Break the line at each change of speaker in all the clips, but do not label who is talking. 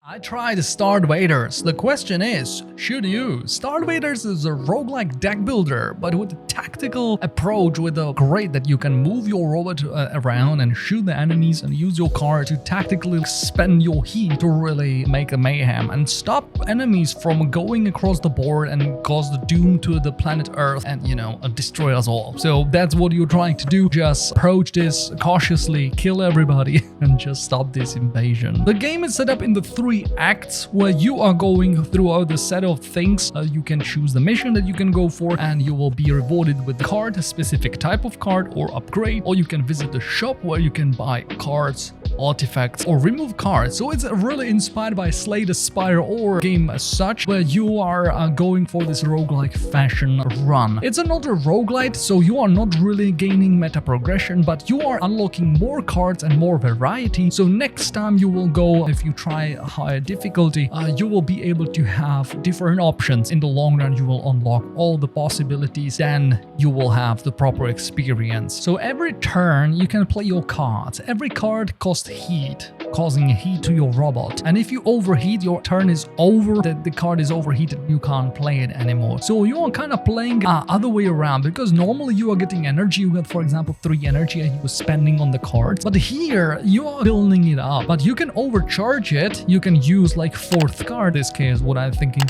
I tried StarVaders. The question is, should you? StarVaders is a roguelike deck builder, but with a tactical approach, with a great that you can move your robot around and shoot the enemies and use your card to tactically spend your heat to really make a mayhem and stop enemies from going across the board and cause the doom to the planet Earth and, destroy us all. So that's what you're trying to do. Just approach this cautiously, kill everybody, and just stop this invasion. The game is set up in the 3 acts where you are going throughout the set of things. You can choose the mission that you can go for and you will be rewarded with the card, a specific type of card or upgrade, or you can visit the shop where you can buy cards, artifacts, or remove cards. So it's really inspired by Slay the Spire or game as such, where you are going for this roguelike fashion run. It's not a roguelite, so you are not really gaining meta progression, but you are unlocking more cards and more variety. So next time you will go, if you try a higher difficulty, you will be able to have different options. In the long run, you will unlock all the possibilities, then you will have the proper experience. So every turn you can play your cards. Every card costs heat, causing heat to your robot, and if you overheat, your turn is over, that the card is overheated, you can't play it anymore. So you are kind of playing other way around, because normally you are getting energy. You get, for example, 3 energy and you were spending on the cards, but here you are building it up, but you can overcharge it. You can use like 4th card. In this case, what I'm thinking,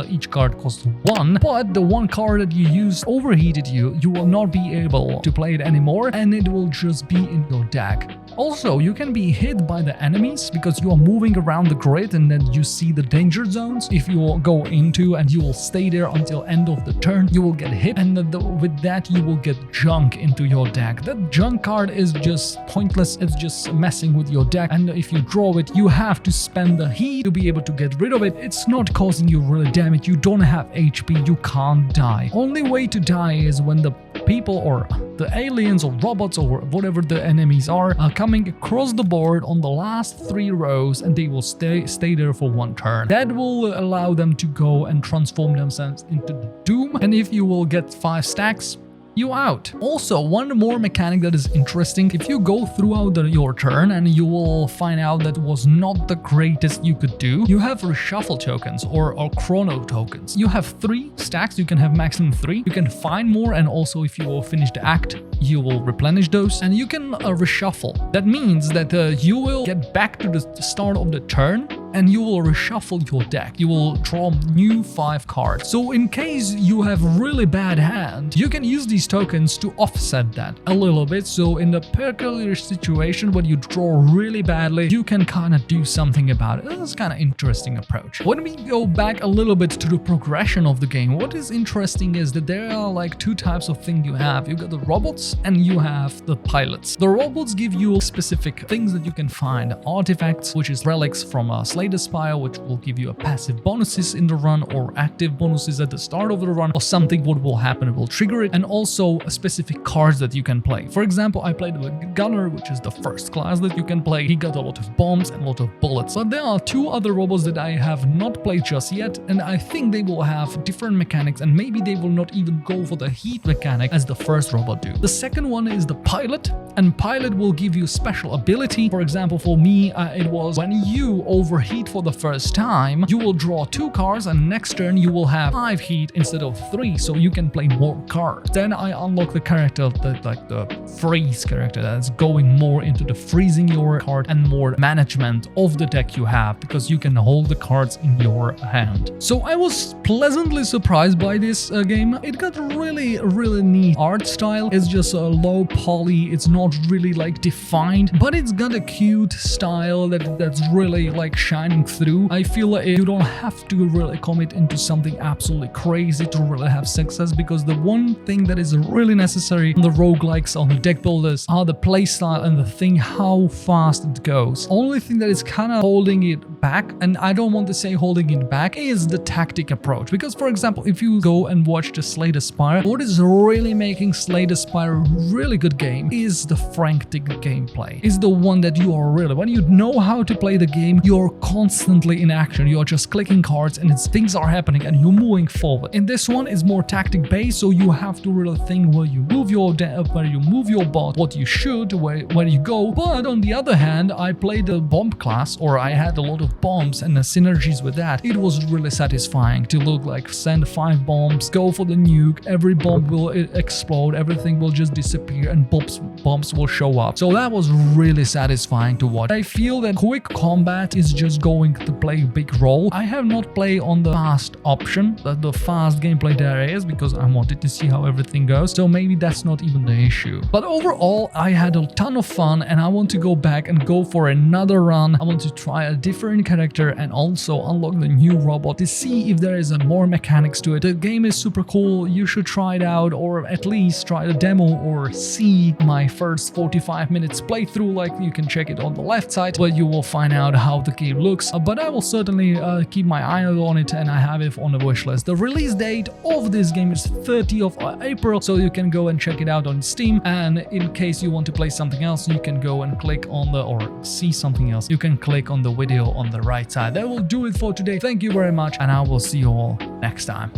each card costs 1, but the 1 card that you use overheated you will not be able to play it anymore, and it will just be in your deck. Also, you can be hit by the enemies because you are moving around the grid and then you see the danger zones. If you go into and you will stay there until end of the turn, you will get hit, and with that you will get junk into your deck. That junk card is just pointless. It's just messing with your deck, and if you draw it, you have to spend the heat to be able to get rid of it. It's not causing you really damage. You don't have HP. You can't die. Only way to die is when the people or the aliens or robots or whatever the enemies are coming across the board on the last 3 rows, and they will stay there for 1 turn. That will allow them to go and transform themselves into the doom, and if you will get 5 stacks, you out. Also, one more mechanic that is interesting, if you go throughout your turn and you will find out that was not the greatest you could do, you have reshuffle tokens or chrono tokens. You have 3 stacks, you can have maximum 3. You can find more, and also if you will finish the act, you will replenish those, and you can reshuffle. That means that you will get back to the start of the turn and you will reshuffle your deck. You will draw new 5 cards. So in case you have really bad hand, you can use these tokens to offset that a little bit. So in the peculiar situation when you draw really badly, you can kind of do something about it. This is kind of interesting approach. When we go back a little bit to the progression of the game, what is interesting is that there are like 2 types of thing you have. You got the robots and you have the pilots. The robots give you specific things that you can find. Artifacts, which is relics from Slay the Spire, which will give you a passive bonuses in the run or active bonuses at the start of the run, or something what will happen, it will trigger it, and also specific cards that you can play. For example, I played with Gunner, which is the first class that you can play. He got a lot of bombs and a lot of bullets. But there are 2 other robots that I have not played just yet, and I think they will have different mechanics, and maybe they will not even go for the heat mechanic as the first robot do. The second one is the pilot, and pilot will give you special ability. For example, for me, it was when you overheat for the first time, you will draw 2 cards, and next turn you will have 5 heat instead of 3, so you can play more cards. Then I unlock the character, the freeze character, that's going more into the freezing your card and more management of the deck you have, because you can hold the cards in your hand. So I was pleasantly surprised by this game. It got really neat art style. It's just a low poly. It's not really like defined, but it's got a cute style that's really like shining through. I feel like you don't have to really commit into something absolutely crazy to really have success, because the one thing that is really necessary on the roguelikes, on the deck builders, are the playstyle and the thing how fast it goes. Only thing that is kind of holding it back, and I don't want to say holding it back, is the tactic approach. Because for example, if you go and watch the Slay the Spire, what is really making Slay the Spire a really good game is the frantic gameplay. Is the one that you are really, when you know how to play the game, you're constantly in action. You're just clicking cards and things are happening and you're moving forward. In this one is more tactic based, so you have to really think where you move your bot, what you shoot, where you go. But on the other hand, I played the bomb class, or I had a lot of bombs and the synergies with that. It was really satisfying to look like send 5 bombs, go for the nuke, every bomb will explode, everything will just disappear and bombs will show up. So that was really satisfying to watch. I feel that quick combat is just going to play a big role. I have not played on the fast option, the fast gameplay there is, because I wanted to see how everything goes, so maybe that's not even the issue. But overall, I had a ton of fun and I want to go back and go for another run. I want to try a different character and also unlock the new robot to see if there is more mechanics to it. The game is super cool, you should try it out, or at least try the demo or see my first 45 minutes playthrough. Like, you can check it on the left side where you will find out how the game looks, but I will certainly keep my eye on it and I have it on the wish list. The release date of this game is 30th of April, so you can go and check it out on Steam, and in case you want to play something else, you can go and click on or see something else, you can click on the video on the right side. That will do it for today. Thank you very much and I will see you all next time.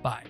Bye.